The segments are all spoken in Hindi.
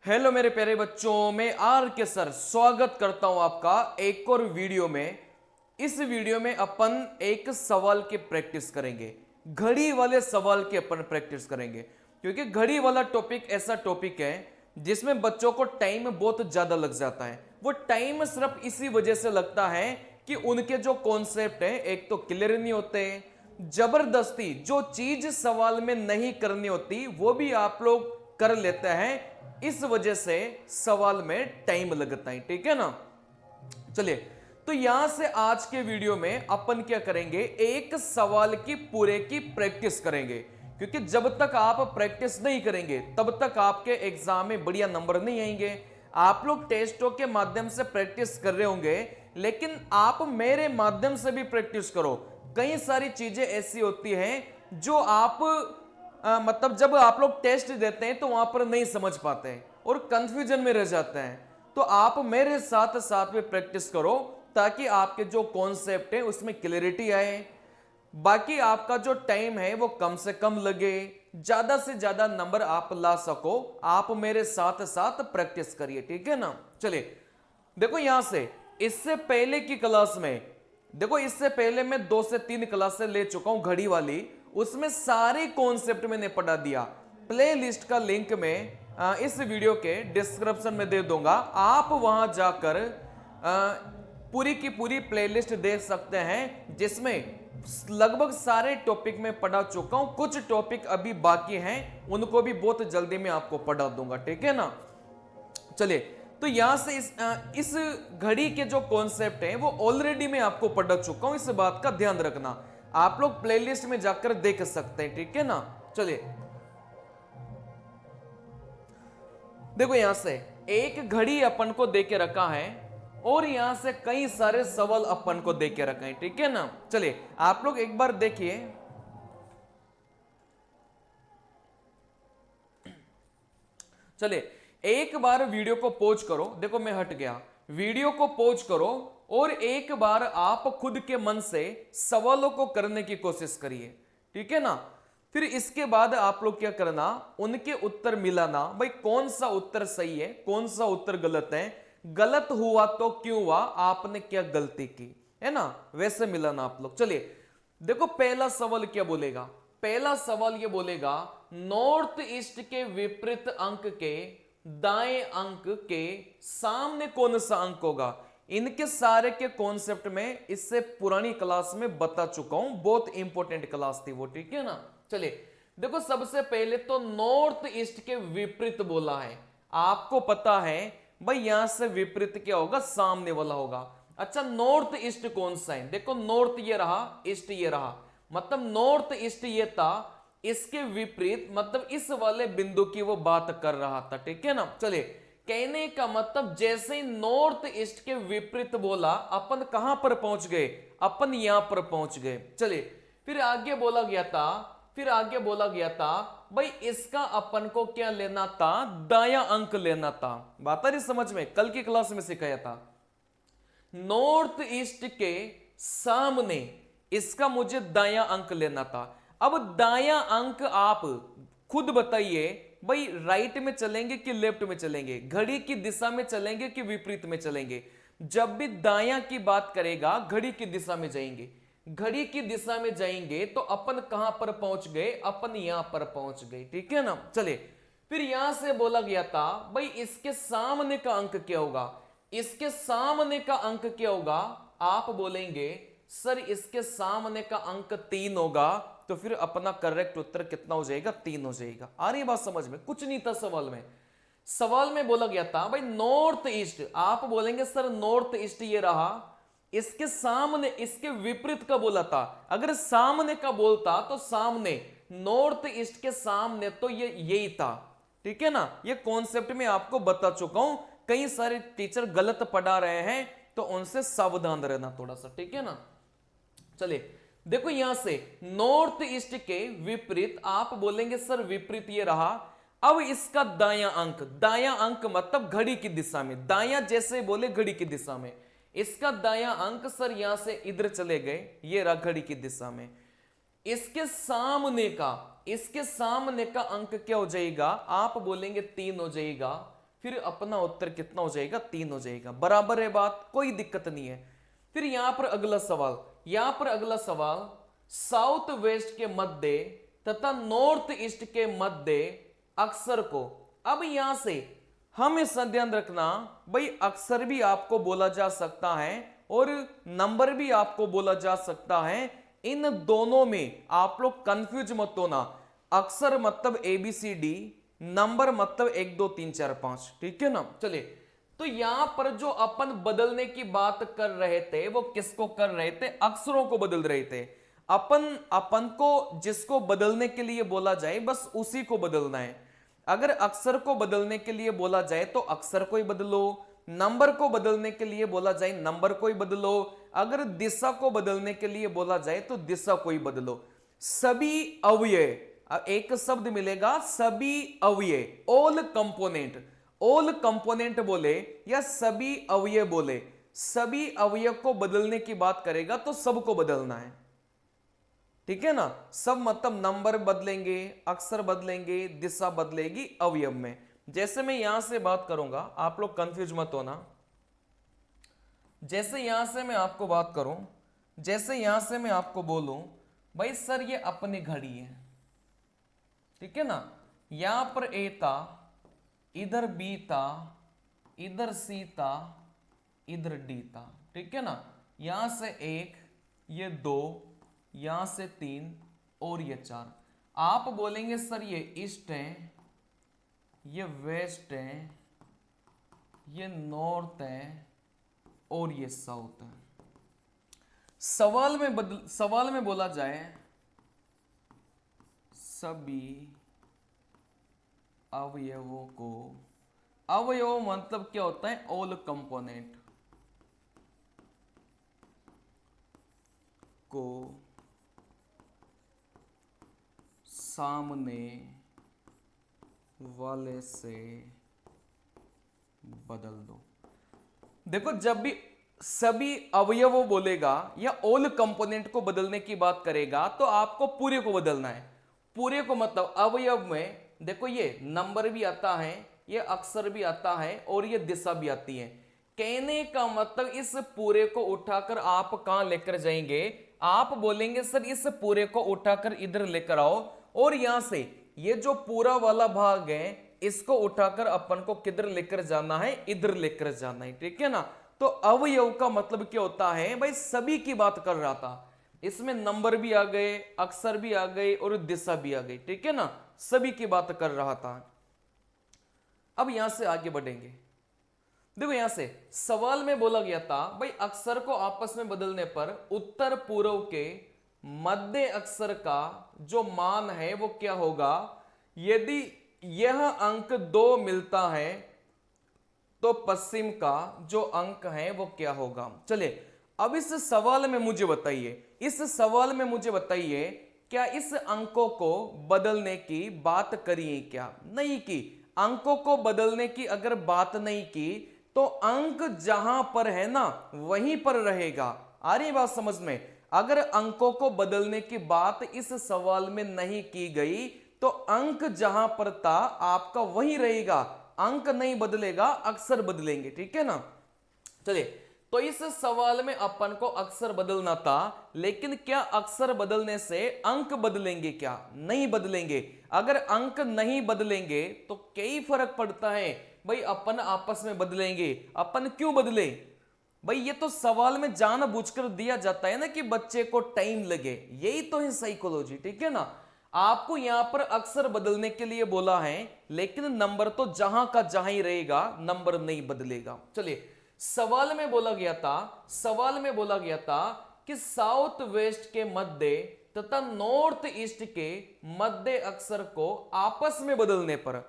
हेलो मेरे प्यारे बच्चों, मैं आर के सर स्वागत करता हूं आपका एक और वीडियो में। इस वीडियो में अपन एक सवाल की प्रैक्टिस करेंगे, घड़ी वाले सवाल की अपन प्रैक्टिस करेंगे, क्योंकि घड़ी वाला टॉपिक ऐसा टॉपिक है जिसमें बच्चों को टाइम बहुत ज्यादा लग जाता है। वो टाइम सिर्फ इसी वजह से लगता है कि उनके जो कॉन्सेप्ट है एक तो क्लियर नहीं होते, जबरदस्ती जो चीज सवाल में नहीं करनी होती वो भी आप लोग कर लेते हैं, इस वजह से सवाल में टाइम लगता है। ठीक है ना। चलिए, तो यहां से आज के वीडियो में अपन क्या करेंगे, एक सवाल की पूरे की प्रैक्टिस करेंगे, क्योंकि जब तक आप प्रैक्टिस नहीं करेंगे तब तक आपके एग्जाम में बढ़िया नंबर नहीं आएंगे। आप लोग टेस्टों के माध्यम से प्रैक्टिस कर रहे होंगे, लेकिन आप मेरे माध्यम से भी प्रैक्टिस करो। कई सारी चीजें ऐसी होती हैं जो आप मतलब जब आप लोग टेस्ट देते हैं तो वहां पर नहीं समझ पाते हैं और कंफ्यूजन में रह जाते हैं। तो आप मेरे साथ साथ में प्रैक्टिस करो ताकि आपके जो कॉन्सेप्ट है उसमें क्लैरिटी आए, बाकी आपका जो टाइम है वो कम से कम लगे, ज्यादा से ज्यादा नंबर आप ला सको। आप मेरे साथ साथ प्रैक्टिस करिए, ठीक है ना। चलिए, देखो यहां से इससे पहले की क्लास में, देखो इससे पहले मैं 2 से 3 क्लासें ले चुका हूं घड़ी वाली, उसमें सारे कॉन्सेप्ट मैंने पढ़ा दिया। प्ले लिस्ट का लिंक मैं इस वीडियो के डिस्क्रिप्शन में दे दूंगा, आप वहां जाकर पूरी की पूरी प्लेलिस्ट देख सकते हैं, जिसमें लगभग सारे टॉपिक में पढ़ा चुका हूं। कुछ टॉपिक अभी बाकी हैं, उनको भी बहुत जल्दी मैं आपको पढ़ा दूंगा, ठीक है ना। चलिए, तो यहां से इस घड़ी के जो कॉन्सेप्ट हैं वो ऑलरेडी मैं आपको पढ़ा चुका हूं, इस बात का ध्यान रखना। आप लोग प्लेलिस्ट में जाकर देख सकते हैं, ठीक है ना। चलिए, देखो यहां से एक घड़ी अपन को दे के रखा है और यहां से कई सारे सवाल अपन को दे के रखे हैं, ठीक है ना। चलिए, आप लोग एक बार देखिए। चलिए, एक बार वीडियो को पॉज करो, देखो मैं हट गया, वीडियो को पॉज करो और एक बार आप खुद के मन से सवालों को करने की कोशिश करिए, ठीक है ना। फिर इसके बाद आप लोग क्या करना, उनके उत्तर मिलाना, भाई कौन सा उत्तर सही है कौन सा उत्तर गलत है, गलत हुआ तो क्यों हुआ, आपने क्या गलती की, है ना, वैसे मिलाना आप लोग। चलिए, देखो पहला सवाल क्या बोलेगा, पहला सवाल ये बोलेगा, नॉर्थ ईस्ट के विपरीत अंक के दाएं अंक के सामने कौन सा अंक होगा। इनके सारे के कॉन्सेप्ट में इससे पुरानी क्लास में बता चुका हूं, बहुत इंपॉर्टेंट क्लास थी वो, ठीक है ना। चलिए, देखो सबसे पहले तो नॉर्थ ईस्ट के विपरीत बोला है, आपको पता है भाई यहां से विपरीत क्या होगा, सामने वाला होगा। अच्छा, नॉर्थ ईस्ट कौन सा है, देखो नॉर्थ ये रहा, ईस्ट ये रहा, मतलब नॉर्थ ईस्ट ये था, इसके विपरीत मतलब इस वाले बिंदु की वो बात कर रहा था, ठीक है ना। चलिए, कहने का मतलब जैसे ही नॉर्थ ईस्ट के विपरीत बोला, अपन कहां पर पहुंच गए, अपन यहां पर पहुंच गए। चलिए, फिर आगे बोला गया था, फिर आगे बोला गया था भाई इसका अपन को क्या लेना था, दाया अंक लेना था। बात आ रही समझ में, कल की क्लास में सिखाया था। नॉर्थ ईस्ट के सामने इसका मुझे दाया अंक लेना था। अब दाया अंक आप खुद बताइए, भाई राइट में चलेंगे कि लेफ्ट में चलेंगे, घड़ी की दिशा में चलेंगे कि विपरीत में चलेंगे। जब भी दाया की बात करेगा घड़ी की दिशा में जाएंगे, घड़ी की दिशा में जाएंगे तो अपन कहां पर पहुंच गए, अपन यहां पर पहुंच गए, ठीक है ना। चलिए, फिर यहां से बोला गया था भाई इसके सामने का अंक क्या होगा, इसके सामने का अंक क्या होगा, आप बोलेंगे सर इसके सामने का अंक 3 होगा, तो फिर अपना करेक्ट उत्तर कितना हो जाएगा, 3 हो जाएगा। आ रही बात समझ में, कुछ नहीं था सवाल में। सवाल में बोला गया था भाई नॉर्थ ईस्ट, आप बोलेंगे सर नॉर्थ ईस्ट ये रहा, इसके सामने इसके विपरीत का बोला था, अगर सामने का बोलता तो सामने, नॉर्थ ईस्ट के सामने तो ये यही था, ठीक है ना। ये कॉन्सेप्ट में आपको बता चुका हूं, कई सारे टीचर गलत पढ़ा रहे हैं तो उनसे सावधान रहना थोड़ा सा, ठीक है ना। चलिए, देखो यहां से नॉर्थ ईस्ट के विपरीत, आप बोलेंगे सर विपरीत ये रहा, अब इसका दाया अंक, दाया अंक मतलब घड़ी की दिशा में, दाया जैसे बोले घड़ी की दिशा में, इसका दाया अंक सर यहां से इधर चले गए, ये रहा घड़ी की दिशा में। इसके सामने का अंक क्या हो जाएगा, आप बोलेंगे 3 हो जाएगा, फिर अपना उत्तर कितना हो जाएगा, 3 हो जाएगा। बराबर है बात, कोई दिक्कत नहीं है। फिर यहां पर अगला सवाल, यहां पर अगला सवाल, साउथ वेस्ट के मध्य तथा नॉर्थ ईस्ट के मध्य अक्षर को, अब यहां से हमें ध्यान रखना भाई, अक्षर भी आपको बोला जा सकता है और नंबर भी आपको बोला जा सकता है। इन दोनों में आप लोग कंफ्यूज मत होना। अक्षर मतलब ABCD, नंबर मतलब 1 2 3 4 5, ठीक है ना। चलिए, तो यहां पर जो अपन बदलने की बात कर रहे थे वो किसको कर रहे थे, अक्षरों को बदल रहे थे। अपन को जिसको बदलने के लिए बोला जाए बस उसी को बदलना है। अगर अक्षर को बदलने के लिए बोला जाए तो अक्षर को ही बदलो, नंबर को बदलने के लिए बोला जाए नंबर को ही बदलो, अगर दिशा को बदलने के लिए बोला जाए तो दिशा को ही बदलो। सभी अवयव, एक शब्द मिलेगा, सभी अवयव, ऑल कंपोनेंट, ऑल कंपोनेंट बोले या सभी अवयव बोले, सभी अवयव को बदलने की बात करेगा तो सबको बदलना है, ठीक है ना। सब मतलब नंबर बदलेंगे, अक्षर बदलेंगे, दिशा बदलेगी अवयव में। जैसे मैं यहां से बात करूंगा, आप लोग कंफ्यूज मत होना। जैसे यहां से मैं आपको बात करूं, जैसे यहां से मैं आपको बोलूं भाई सर ये अपनी घड़ी है, ठीक है ना। यहां पर A था, इधर B था, इधर C था, इधर D था, ठीक है ना। यहां से 1, ये 2, यहां से 3 और ये 4। आप बोलेंगे सर ये ईस्ट है, ये वेस्ट है, ये नॉर्थ है और ये साउथ है। सवाल में बोला जाए सभी अवयवों को, अवयव मतलब क्या होता है, ऑल कंपोनेंट को सामने वाले से बदल दो। देखो, जब भी सभी अवयवों बोलेगा या ऑल कंपोनेंट को बदलने की बात करेगा तो आपको पूरे को बदलना है। पूरे को मतलब अवयव में देखो ये नंबर भी आता है, ये अक्षर भी आता है और ये दिशा भी आती है। कहने का मतलब इस पूरे को उठाकर आप कहां लेकर जाएंगे, आप बोलेंगे सर इस पूरे को उठाकर इधर लेकर आओ और यहां से ये जो पूरा वाला भाग है इसको उठाकर अपन को किधर लेकर जाना है, इधर लेकर जाना है, ठीक है ना। तो अवयव का मतलब क्या होता है भाई, सभी की बात कर रहा था, इसमें नंबर भी आ गए, अक्षर भी आ गए और दिशा भी आ गई, ठीक है ना, सभी की बात कर रहा था। अब यहां से आगे बढ़ेंगे। देखो यहां से सवाल में बोला गया था भाई अक्षर को आपस में बदलने पर उत्तर पूर्व के मध्य अक्षर का जो मान है वो क्या होगा, यदि यह अंक 2 मिलता है तो पश्चिम का जो अंक है वो क्या होगा। चलिए, अब इस सवाल में मुझे बताइए, इस सवाल में मुझे बताइए क्या इस अंकों को बदलने की बात करिए, क्या नहीं की। अंकों को बदलने की अगर बात नहीं की तो अंक जहां पर है ना वहीं पर रहेगा। आ रही बात समझ में। अगर अंकों को बदलने की बात इस सवाल में नहीं की गई तो अंक जहां पर था आपका वहीं रहेगा, अंक नहीं बदलेगा, अक्षर बदलेंगे, ठीक है ना। चलिए, तो इस सवाल में अपन को अक्षर बदलना था, लेकिन क्या अक्षर बदलने से अंक बदलेंगे, क्या नहीं बदलेंगे। अगर अंक नहीं बदलेंगे तो कई फर्क पड़ता है भाई, अपन आपस में बदलेंगे, अपन क्यों बदले भाई, ये तो सवाल में जानबूझकर दिया जाता है ना कि बच्चे को टाइम लगे, यही तो है साइकोलॉजी, ठीक है ना। आपको यहां पर अक्षर बदलने के लिए बोला है लेकिन नंबर तो जहां का जहां ही रहेगा, नंबर नहीं बदलेगा। चलिए, सवाल में बोला गया था, सवाल में बोला गया था कि साउथ वेस्ट के मध्य तथा नॉर्थ ईस्ट के मध्य अक्षर को आपस में बदलने पर,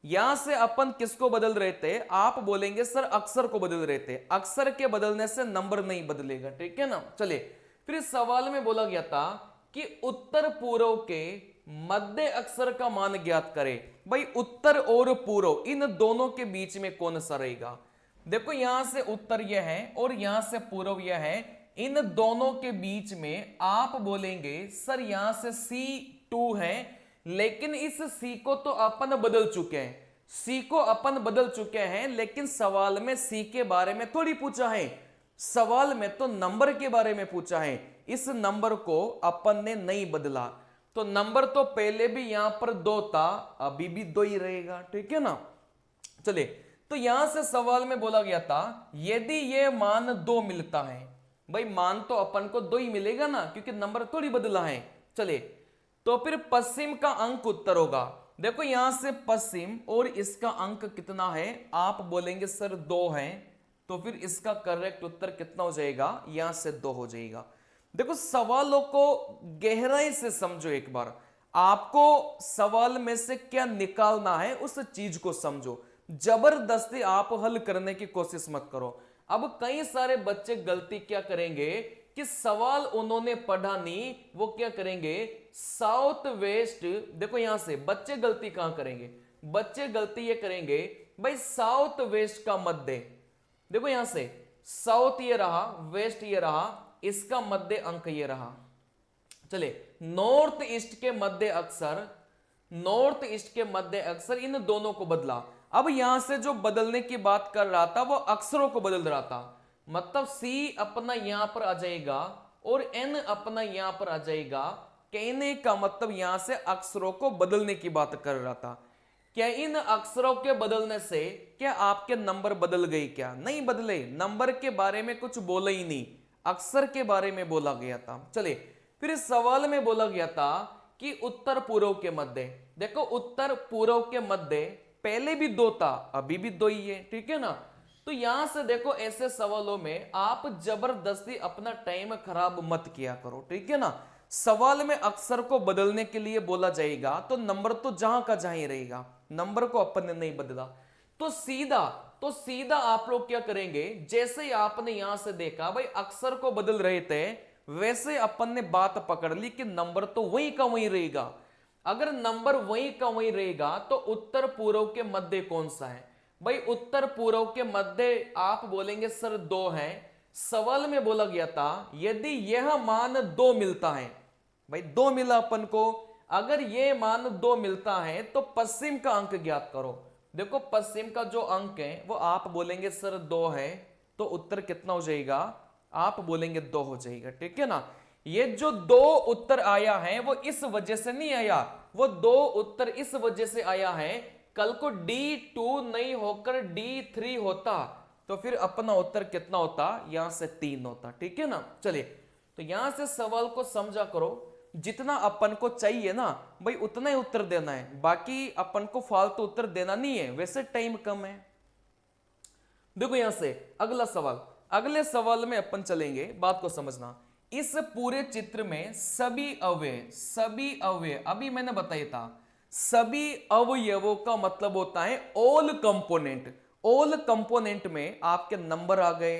यहां से अपन किसको बदल रहे थे, आप बोलेंगे सर अक्षर को बदल रहे थे, अक्षर के बदलने से नंबर नहीं बदलेगा, ठीक है ना। चलिए, फिर सवाल में बोला गया था कि उत्तर पूर्व के मध्य अक्षर का मान ज्ञात करें। भाई उत्तर और पूर्व इन दोनों के बीच में कौन सा रहेगा। देखो यहां से उत्तर यह है और यहां से पूर्व यह है, इन दोनों के बीच में आप बोलेंगे सर यहां से C2 है, लेकिन इस C को तो अपन बदल चुके हैं, सी को अपन बदल चुके हैं, लेकिन सवाल में सी के बारे में थोड़ी पूछा है, सवाल में तो नंबर के बारे में पूछा है। इस नंबर को अपन ने नहीं बदला, तो नंबर तो पहले भी यहां पर 2 था, अभी भी 2 ही रहेगा, ठीक है ना। चलिए, तो यहां से सवाल में बोला गया था यदि ये मान 2 मिलता है, भाई मान तो अपन को 2 ही मिलेगा ना, क्योंकि नंबर थोड़ी बदला है। चलिए, तो फिर पश्चिम का अंक उत्तर होगा। देखो यहां से पश्चिम और इसका अंक कितना है, आप बोलेंगे सर 2 है, तो फिर इसका करेक्ट उत्तर कितना हो जाएगा, यहां से 2 हो जाएगा। देखो सवालों को गहराई से समझो एक बार, आपको सवाल में से क्या निकालना है उस चीज को समझो, जबरदस्ती आप हल करने की कोशिश मत करो। अब कई सारे बच्चे गलती क्या करेंगे कि सवाल उन्होंने पढ़ा नहीं, वो क्या करेंगे साउथ वेस्ट, देखो यहां से बच्चे गलती कहां करेंगे, बच्चे गलती ये करेंगे भाई साउथ वेस्ट का मध्य, देखो यहां से साउथ ये रहा, वेस्ट ये रहा, इसका मध्य अंक ये रहा। चले, नॉर्थ ईस्ट के मध्य अक्षर, नॉर्थ ईस्ट के मध्य अक्षर, इन दोनों को बदला। अब यहां से जो बदलने की बात कर रहा था वो अक्षरों को बदल रहा था, मतलब सी अपना यहां पर आ जाएगा और एन अपना यहां पर आ जाएगा। कहने का मतलब यहां से अक्षरों को बदलने की बात कर रहा था। क्या इन अक्षरों के बदलने से क्या आपके नंबर बदल गए, क्या नहीं बदले, नंबर के बारे में कुछ बोला ही नहीं, अक्षर के बारे में बोला गया था। चलिए, फिर इस सवाल में बोला गया था कि उत्तर पूर्व के मध्य, देखो उत्तर पूर्व के मध्य पहले भी 2 था, अभी भी 2 ही है, ठीक है ना। तो यहां से देखो ऐसे सवालों में आप जबरदस्ती अपना टाइम खराब मत किया करो, ठीक है ना। सवाल में अक्षर को बदलने के लिए बोला जाएगा तो नंबर तो जहां का जहां ही रहेगा, नंबर को अपन ने नहीं बदला। तो सीधा आप लोग क्या करेंगे, जैसे ही आपने यहां से देखा भाई अक्षर को बदल रहे थे, वैसे अपन ने बात पकड़ ली कि नंबर तो वही का वही रहेगा। अगर नंबर वही का वही रहेगा तो उत्तर पूर्व के मध्य कौन सा है, भाई उत्तर पूर्व के मध्य आप बोलेंगे सर 2 है। सवाल में बोला गया था यदि यह मान 2 मिलता है, भाई 2 मिला अपन को, अगर यह मान 2 मिलता है तो पश्चिम का अंक ज्ञात करो। देखो पश्चिम का जो अंक है वो आप बोलेंगे सर 2 है, तो उत्तर कितना हो जाएगा, आप बोलेंगे 2 हो जाएगा, ठीक है ना। ये जो 2 उत्तर आया है वो इस वजह से नहीं आया, वो 2 उत्तर इस वजह से आया है, कल को D2 नहीं होकर D3 होता तो फिर अपना उत्तर कितना होता, यहां से 3 होता, ठीक है ना। चलिए, तो यहां से सवाल को समझा करो, जितना अपन को चाहिए ना भाई उतना ही उत्तर देना है, बाकी अपन को फालतू उत्तर देना नहीं है, वैसे टाइम कम है। देखो यहां से अगला सवाल, अगले सवाल में अपन चलेंगे, बात को समझना। इस पूरे चित्र में सभी अवयव अभी मैंने बताया था, सभी अवयवों का मतलब होता है ऑल कंपोनेंट। ऑल कंपोनेंट में आपके नंबर आ गए,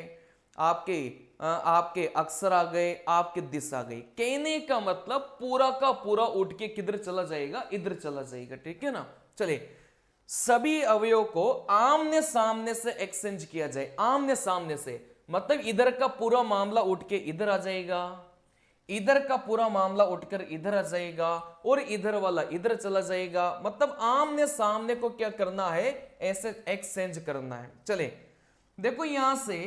आपके अक्षर आ गए, आपके दिशा आ गई। कहने का मतलब पूरा का पूरा उठ के किधर चला जाएगा, इधर चला जाएगा, ठीक है ना। चलिए, सभी अवयवों को आमने सामने से एक्सचेंज किया जाए, आमने सामने से मतलब इधर का पूरा मामला उठ के इधर आ जाएगा, इधर का पूरा मामला उठकर इधर आ जाएगा, और इधर वाला इधर चला जाएगा, मतलब आमने सामने को क्या करना है, ऐसे एक्सचेंज करना है। चले, देखो यहां से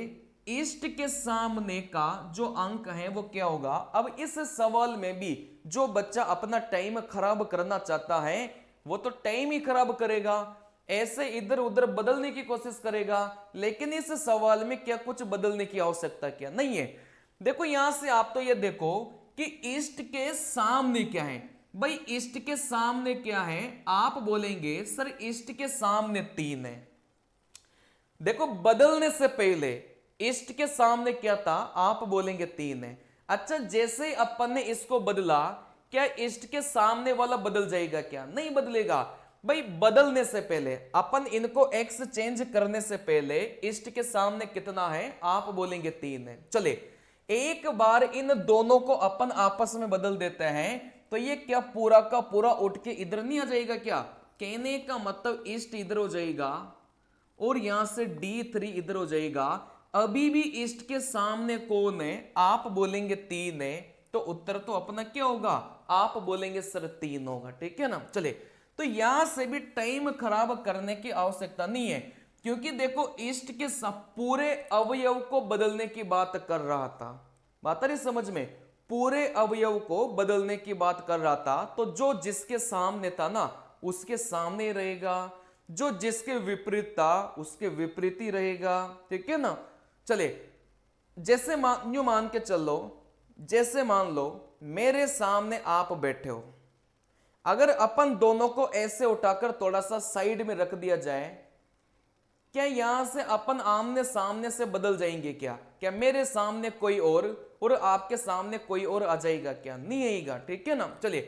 ईस्ट के सामने का जो अंक है वो क्या होगा। अब इस सवाल में भी जो बच्चा अपना टाइम खराब करना चाहता है वो तो टाइम ही खराब करेगा, ऐसे इधर उधर बदलने की कोशिश करेगा, लेकिन इस सवाल में क्या कुछ बदलने की आवश्यकता क्या नहीं है। देखो यहां से आप तो ये देखो कि ईस्ट के सामने क्या है, भाई ईस्ट के सामने क्या है, आप बोलेंगे सर ईस्ट के सामने 3 है। देखो बदलने से पहले ईस्ट के सामने क्या था, आप बोलेंगे 3 है। अच्छा, जैसे अपन ने इसको बदला, क्या ईस्ट के सामने वाला बदल जाएगा, क्या नहीं बदलेगा। भाई बदलने से पहले अपन इनको एक्सचेंज करने से पहले ईस्ट के सामने कितना है, आप बोलेंगे 3 है। चले, एक बार इन दोनों को अपन आपस में बदल देते हैं तो ये क्या पूरा का पूरा उठ के इधर नहीं आ जाएगा क्या। कहने का मतलब ईस्ट इधर हो जाएगा और यहां से D3 इधर हो जाएगा। अभी भी ईस्ट के सामने कौन है, आप बोलेंगे 3 है, तो उत्तर तो अपना क्या होगा, आप बोलेंगे सर 3 होगा, ठीक है ना। चले, तो यहां से भी टाइम खराब करने की आवश्यकता नहीं है, क्योंकि देखो इष्ट के पूरे अवयव को बदलने की बात कर रहा था। बात आ रही समझ में? पूरे अवयव को बदलने की बात कर रहा था, तो जो जिसके सामने था ना उसके सामने ही रहेगा, जो जिसके विपरीत था उसके विपरीत ही रहेगा, ठीक है ना। चले, जैसे मान के चलो, जैसे मान लो मेरे सामने आप बैठे हो, अगर अपन दोनों को ऐसे उठाकर थोड़ा सा साइड में रख दिया जाए, क्या यहां से अपन आमने सामने से बदल जाएंगे क्या? क्या मेरे सामने कोई और आपके सामने कोई और आ जाएगा क्या? नहीं आएगा, ठीक है ना। चलिए,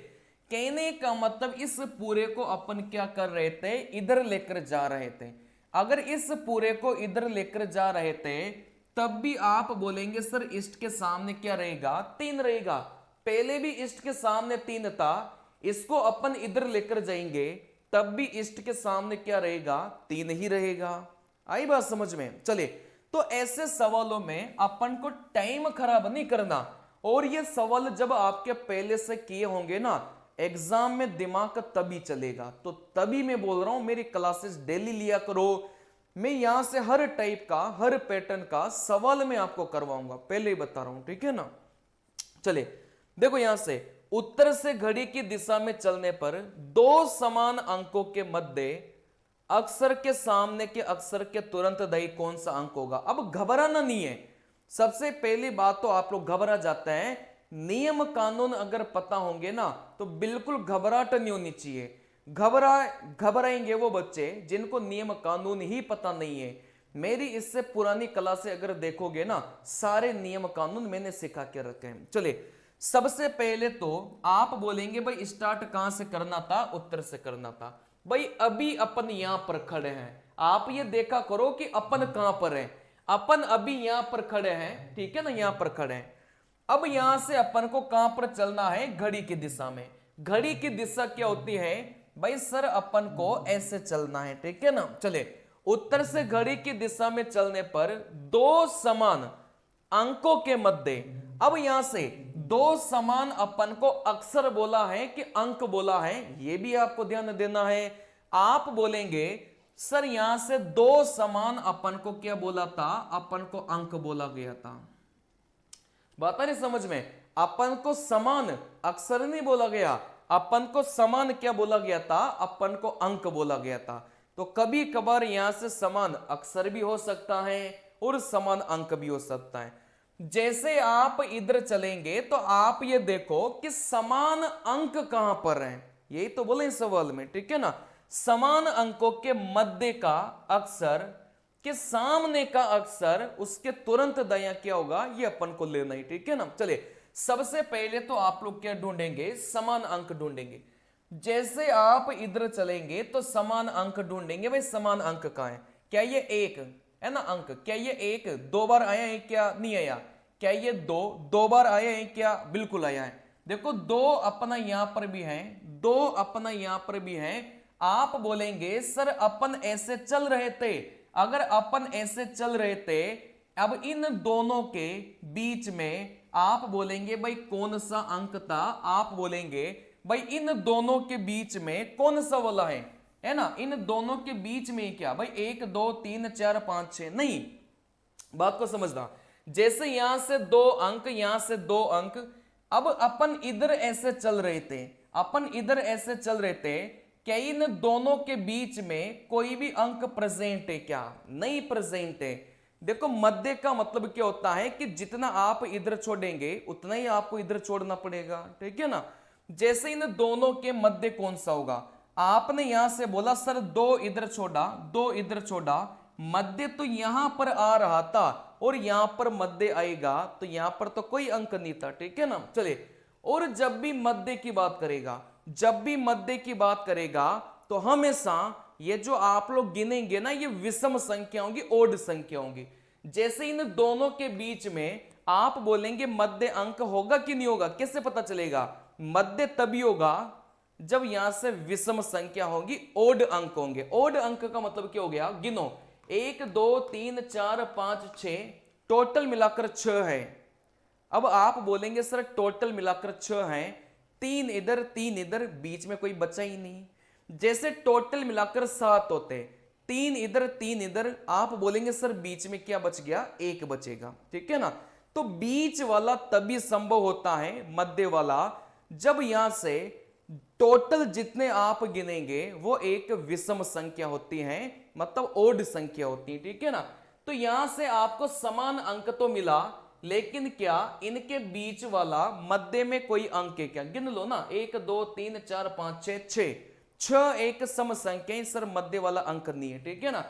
कहने का मतलब इस पूरे को अपन क्या कर रहे थे, इधर लेकर जा रहे थे। अगर इस पूरे को इधर लेकर जा रहे थे तब भी आप बोलेंगे सर इष्ट के सामने क्या रहेगा, 3 रहेगा। पहले भी इष्ट के सामने 3 था, इसको अपन इधर लेकर जाएंगे तब भी इष्ट के सामने क्या रहेगा, 3 ही रहेगा। आई बात समझ में? चले, तो ऐसे सवालों में अपन को टाइम खराब नहीं करना, और ये सवाल जब आपके पहले से किए होंगे ना एग्जाम में, दिमाग तभी चलेगा। तो तभी मैं बोल रहा हूं मेरी क्लासेस डेली लिया करो। मैं यहां से हर टाइप का, हर पैटर्न का सवाल मैं आपको करवाऊंगा, पहले ही बता रहा हूं, ठीक है ना। चले, देखो यहां से उत्तर से घड़ी की दिशा में चलने पर 2 समान अंकों के मध्य अक्षर के सामने के अक्षर के तुरंत दाई कौन सा अंक होगा? अब घबराना नहीं है। सबसे पहली बात तो आप लोग घबरा जाते हैं, नियम कानून अगर पता होंगे ना तो बिल्कुल घबराहट नहीं होनी चाहिए। घबराएंगे वो बच्चे जिनको नियम कानून ही पता नहीं है। मेरी इससे पुरानी क्लासे अगर देखोगे ना, सारे नियम कानून मैंने सिखा के रखे हैं। चलिए, सबसे पहले तो आप बोलेंगे भाई स्टार्ट कहां से करना था? उत्तर से करना था। भाई अभी अपन यहां पर खड़े हैं, आप ये देखा करो कि अपन कहां पर हैं। अपन अभी यहां पर खड़े हैं, ठीक है ना, यहां पर खड़े हैं। अब यहां से अपन को कहां पर चलना है? घड़ी की दिशा में। घड़ी की दिशा क्या होती है भाई? सर अपन को ऐसे चलना है, ठीक है ना। चले, उत्तर से घड़ी की दिशा में चलने पर 2 समान अंकों के मध्य, अब यहां से 2 समान अपन को अक्षर बोला है कि अंक बोला है, यह भी आपको ध्यान देना है। आप बोलेंगे सर यहां से 2 समान अपन को क्या बोला था? अपन को अंक बोला गया था। बात आ रही समझ में? अपन को समान अक्षर नहीं बोला गया, अपन को समान क्या बोला गया था? अपन को अंक बोला गया था। तो कभी कभार यहां से समान अक्षर भी हो सकता है और समान अंक भी हो सकता है। जैसे आप इधर चलेंगे तो आप ये देखो कि समान अंक कहां पर हैं, यही तो बोले सवाल में, ठीक है ना। समान अंकों के मध्य का अक्षर के सामने का अक्षर उसके तुरंत दायां क्या होगा, ये अपन को लेना ही, ठीक है ना। चलिए, सबसे पहले तो आप लोग क्या ढूंढेंगे? समान अंक ढूंढेंगे। जैसे आप इधर चलेंगे तो समान अंक ढूंढेंगे। भाई समान अंक कहां है? क्या ये 1 है ना अंक? क्या ये 1 2 बार आया है क्या? नहीं आया। क्या ये 2 बार आया है क्या? बिल्कुल आया है। देखो 2 अपना यहां पर भी है, 2 अपना यहां पर भी है। आप बोलेंगे सर अपन ऐसे चल रहे थे, अगर अपन ऐसे चल रहे थे, अब इन दोनों के बीच में आप बोलेंगे भाई कौन सा अंक था? आप बोलेंगे भाई इन दोनों के बीच में कौन सा वाला है ना। इन दोनों के बीच में क्या भाई 1 2 3 4 5 6 नहीं, बात को समझना। जैसे यहां से 2 अंक, यहां से 2 अंक, अब अपन इधर ऐसे चल रहे थे, अपन इधर ऐसे चल रहे थे, क्या इन दोनों के बीच में कोई भी अंक प्रेजेंट है क्या? नहीं प्रेजेंट है। देखो मध्य का मतलब क्या होता है कि जितना आप इधर छोड़ेंगे उतना ही आपको इधर छोड़ना पड़ेगा, ठीक है ना। जैसे इन दोनों के मध्य कौन सा होगा? आपने यहां से बोला सर 2 इधर छोड़ा, 2 इधर छोड़ा, मध्य तो यहां पर आ रहा था और यहां पर मध्य आएगा, तो यहां पर तो कोई अंक नहीं था, ठीक है ना। चलिए, और जब भी मध्य की बात करेगा, जब भी मध्य की बात करेगा तो हमेशा ये जो आप लोग गिनेंगे ना, ये विषम संख्या होंगी, ओड संख्या होंगी। जैसे इन दोनों के बीच में आप बोलेंगे मध्य अंक होगा कि नहीं होगा? कैसे पता चलेगा? मध्य तभी होगा जब यहां से विषम संख्या होगी, ओड अंक होंगे। ओड अंक का मतलब क्या हो गया? गिनो 1 2 3 4 5 6, टोटल मिलाकर 6 है। अब आप बोलेंगे सर टोटल मिलाकर 6 है, 3 इधर 3 इधर, बीच में कोई बचा ही नहीं। जैसे टोटल मिलाकर 7 होते, 3 इधर 3 इधर, आप बोलेंगे सर बीच में क्या बच गया, 1 बचेगा, ठीक है ना। तो बीच वाला तभी संभव होता है, मध्य वाला, जब यहां से टोटल जितने आप गिनेंगे वो एक विषम संख्या होती है, मतलब ओड संख्या होती है, ठीक है ना। तो यहां से आपको समान अंक तो मिला, लेकिन क्या इनके बीच वाला मध्य में कोई अंक है क्या, गिन लो ना, 1 2 3 4 5 6 6 एक सम संख्या, सर मध्य वाला अंक नहीं है, ठीक है ना।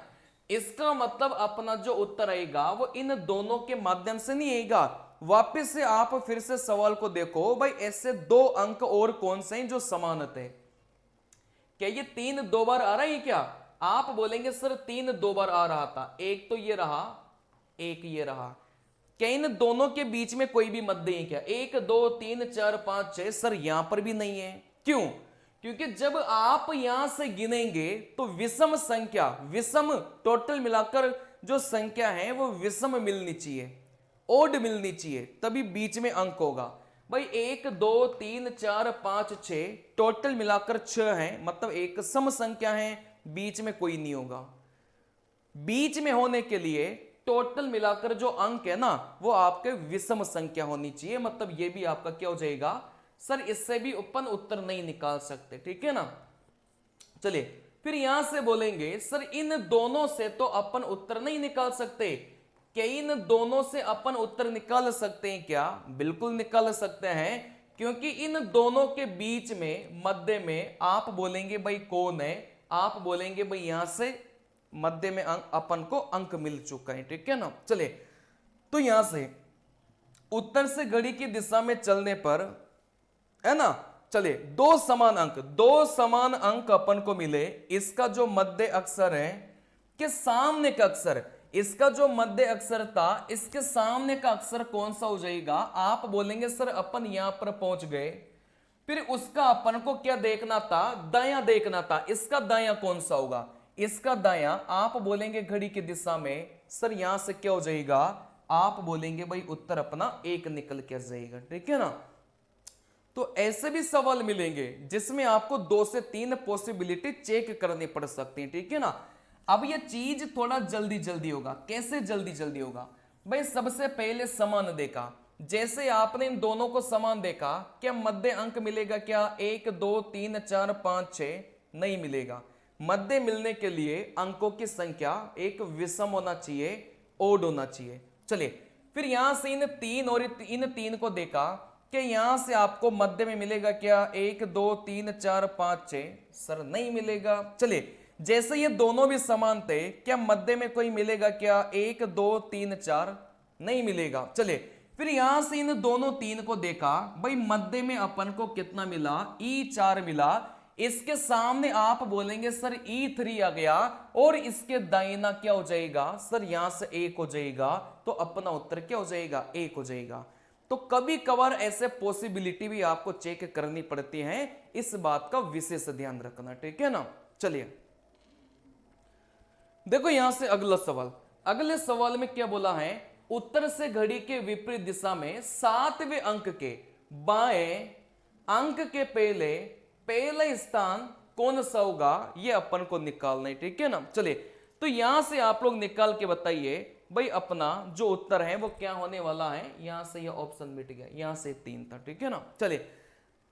इसका मतलब अपना जो उत्तर आएगा वो इन दोनों के माध्यम से नहीं आएगा। वापस से आप फिर से सवाल को देखो भाई, ऐसे 2 अंक और कौन से हैं जो समान थे, क्या ये 3 2 बार आ रहा है क्या, आप बोलेंगे सर 3 2 बार आ रहा था, एक तो ये रहा, एक ये रहा, क्या इन दोनों के बीच में कोई भी मध्य है क्या, 1 2 3 4 5 6, सर यहां पर भी नहीं है, क्यों, क्योंकि जब आप यहां से गिनेंगे तो विषम संख्या, विषम टोटल मिलाकर जो संख्या है वो विषम मिलनी चाहिए, ओड मिलनी चाहिए, तभी बीच में अंक होगा। भाई 1 2 3 4 5 6 टोटल मिलाकर 6 है, मतलब एक सम संख्या है, बीच में कोई नहीं होगा। बीच में होने के लिए टोटल मिलाकर जो अंक है ना वो आपके विषम संख्या होनी चाहिए, मतलब ये भी आपका क्या हो जाएगा, सर इससे भी अपन उत्तर नहीं निकाल सकते, ठीक है ना। चलिए फिर यहां से बोलेंगे सर इन दोनों से तो अपन उत्तर नहीं निकाल सकते, क्या इन दोनों से अपन उत्तर निकाल सकते हैं क्या, बिल्कुल निकाल सकते हैं, क्योंकि इन दोनों के बीच में मध्य में आप बोलेंगे भाई कौन है, आप बोलेंगे भाई यहां से मध्य में अंक, अपन को अंक मिल चुका है, ठीक है ना। चले तो यहां से उत्तर से घड़ी की दिशा में चलने पर, है ना, चले 2 समान अंक, 2 समान अंक अपन को मिले, इसका जो मध्य अक्षर है के सामने का अक्षर, इसका जो मध्य अक्षर था इसके सामने का अक्षर कौन सा हो जाएगा, आप बोलेंगे सर अपन यहां पर पहुंच गए, फिर उसका अपन को क्या देखना था, दायां देखना था, इसका दायां कौन सा होगा, इसका दायां, आप बोलेंगे घड़ी की दिशा में, सर यहां से क्या हो जाएगा, आप बोलेंगे भाई उत्तर अपना 1 निकल के जाएगा, ठीक है ना। तो ऐसे भी सवाल मिलेंगे जिसमें आपको 2 से 3 पॉसिबिलिटी चेक करनी पड़ सकती है, ठीक है ना। अब ये चीज थोड़ा जल्दी जल्दी होगा, कैसे जल्दी जल्दी होगा, भाई सबसे पहले समान देखा, जैसे आपने इन दोनों को समान देखा, क्या मध्य अंक मिलेगा क्या, 1 2 3 4 5 6, नहीं मिलेगा। मध्य मिलने के लिए अंकों की संख्या एक विषम होना चाहिए, ओड होना चाहिए। चलिए फिर यहां से इन 3 और इन 3 को देखा, कि यहां से आपको मध्य में मिलेगा क्या, 1 2 3 4 5 6, सर नहीं मिलेगा। चलिए जैसे ये दोनों भी समान थे, क्या मध्य में कोई मिलेगा क्या, 1 2 3 4, नहीं मिलेगा। चलिए फिर यहां से इन दोनों 3 को देखा, भाई मध्य में अपन को कितना मिला, E4 मिला, इसके सामने आप बोलेंगे सर E3 आ गया, और इसके दाहिना क्या हो जाएगा, सर यहां से 1 हो जाएगा, तो अपना उत्तर क्या हो जाएगा, 1 हो जाएगा। तो कभी कभार ऐसे पॉसिबिलिटी भी आपको चेक करनी पड़ती है, इस बात का विशेष ध्यान रखना, ठीक है ना। चलिए देखो यहां से अगला सवाल, अगले सवाल में क्या बोला है, उत्तर से घड़ी के विपरीत दिशा में 7वें अंक के बाएं अंक के पहला स्थान कौन सा होगा, ये अपन को निकालना है, ठीक है ना। चलिए तो यहां से आप लोग निकाल के बताइए भाई अपना जो उत्तर है वो क्या होने वाला है। यहां से ये ऑप्शन मिट गया, यहां से 3 था, ठीक है ना। चलिए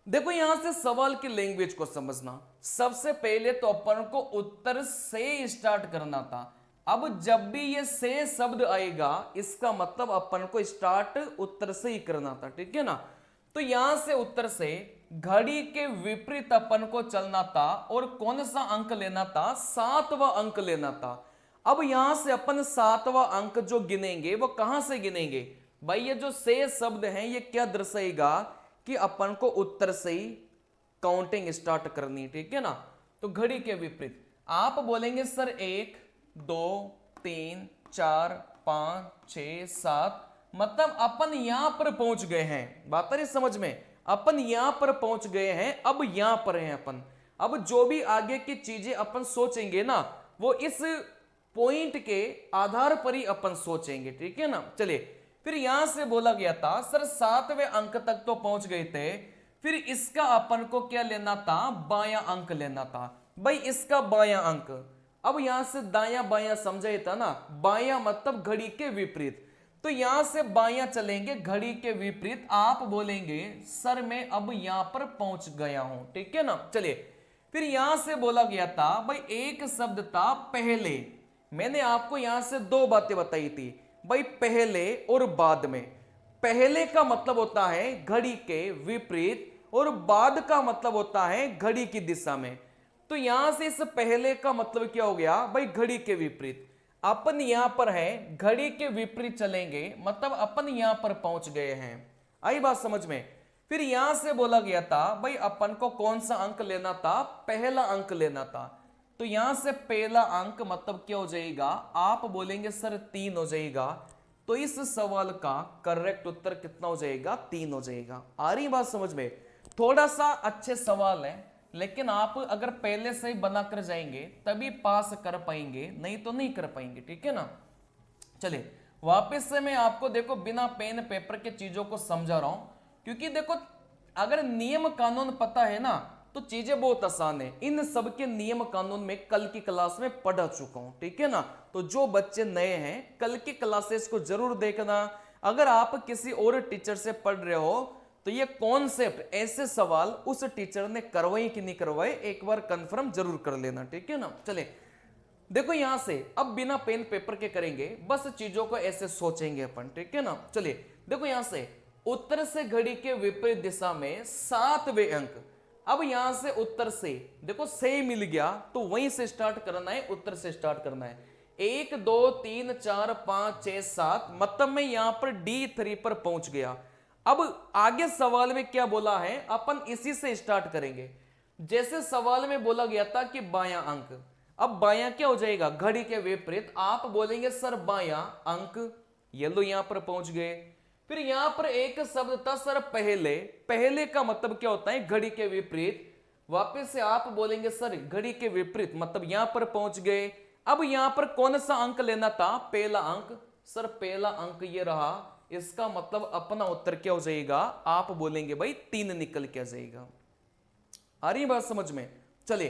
देखो यहां से सवाल की लैंग्वेज को समझना, सबसे पहले तो अपन को उत्तर से स्टार्ट करना था। अब जब भी ये से शब्द आएगा इसका मतलब अपन को स्टार्ट उत्तर से ही करना था, ठीक है ना। तो यहां से उत्तर से घड़ी के विपरीत अपन को चलना था, और कौन सा अंक लेना था, 7वां अंक लेना था। अब यहां से अपन 7वां अंक जो गिनेंगे वो कहां से गिनेंगे, भाई ये जो से शब्द है ये क्या दर्शाएगा कि अपन को उत्तर से ही काउंटिंग स्टार्ट करनी है, ठीक है ना। तो घड़ी के विपरीत आप बोलेंगे सर 1 2 3 4 5 6 7, मतलब अपन यहां पर पहुंच गए हैं, बात आ रही समझ में, अपन यहां पर पहुंच गए हैं, अब यहां पर हैं अपन। अब जो भी आगे की चीजें अपन सोचेंगे ना वो इस पॉइंट के आधार पर ही अपन सोचेंगे, ठीक है ना। चलिए फिर यहां से बोला गया था सर 7वें अंक तक तो पहुंच गए थे, फिर इसका अपन को क्या लेना था, बायां अंक लेना था। भाई इसका बायां अंक। अब यहां से दायां बायां समझाया था ना, बायां मतलब घड़ी के विपरीत, तो यहां से बायां चलेंगे घड़ी के विपरीत, आप बोलेंगे सर मैं अब यहां पर पहुंच गया हूं, ठीक है ना। चलिए फिर यहां से बोला गया था भाई एक शब्द था पहले, मैंने आपको यहां से दो बातें बताई थी भाई, पहले और बाद में। पहले का मतलब होता है घड़ी के विपरीत और बाद का मतलब होता है घड़ी की दिशा में। तो यहां से इस पहले का मतलब क्या हो गया भाई, घड़ी के विपरीत। अपन यहां पर है, घड़ी के विपरीत चलेंगे मतलब अपन यहां पर पहुंच गए हैं। आई बात समझ में। फिर यहां से बोला गया था भाई अपन को कौन सा अंक लेना था, पहला अंक लेना था। तो यहां से पहला अंक मतलब क्या हो जाएगा, आप बोलेंगे सर 3 हो जाएगा। तो इस सवाल का करेक्ट उत्तर कितना हो जाएगा, 3 हो जाएगा। आ रही बात समझ में। थोड़ा सा अच्छे सवाल है, लेकिन आप अगर पहले से ही बना कर जाएंगे तभी पास कर पाएंगे, नहीं तो नहीं कर पाएंगे, ठीक है ना। चलिए वापस से मैं आपको देखो बिना पेन पेपर के चीजों को समझा रहा हूं, क्योंकि देखो अगर नियम कानून पता है ना तो चीजें बहुत आसान है। इन सब के नियम कानून में कल की क्लास में पढ़ा चुका हूं, ठीक है ना। तो जो बच्चे नए हैं कल की क्लासेस को जरूर देखना। अगर आप किसी और टीचर से पढ़ रहे हो तो ये कॉन्सेप्ट, ऐसे सवाल उस टीचर ने करवाए कि नहीं करवाए, एक बार कंफर्म जरूर कर लेना, ठीक है ना। चले देखो यहां से अब बिना पेन पेपर के करेंगे, बस चीजों को ऐसे सोचेंगे अपन, ठीक है ना। चलिए देखो यहां से उत्तर से घड़ी के विपरीत दिशा में 7वें अंक। अब यहां से उत्तर से देखो से मिल गया तो वहीं से स्टार्ट करना है, उत्तर से स्टार्ट करना है। 1 2 3 4 5 6 7 मतलब मैं यहां पर D3 पर पहुंच गया। अब आगे सवाल में क्या बोला है, अपन इसी से स्टार्ट करेंगे। जैसे सवाल में बोला गया था कि बायां अंक, अब बायां क्या हो जाएगा, घड़ी के विपरीत, आप बोलेंगे सर बायां अंक। ये लो यहां पर पहुंच गए। फिर यहां पर एक शब्द था सर पहले, पहले का मतलब क्या होता है, घड़ी के विपरीत। वापस से आप बोलेंगे सर घड़ी के विपरीत, मतलब यहां पर पहुंच गए। अब यहां पर कौन सा अंक लेना था, पहला अंक। सर पहला अंक ये रहा, इसका मतलब अपना उत्तर क्या हो जाएगा, आप बोलेंगे भाई 3 निकल के आ जाएगा। आ रही बात समझ में। चलिए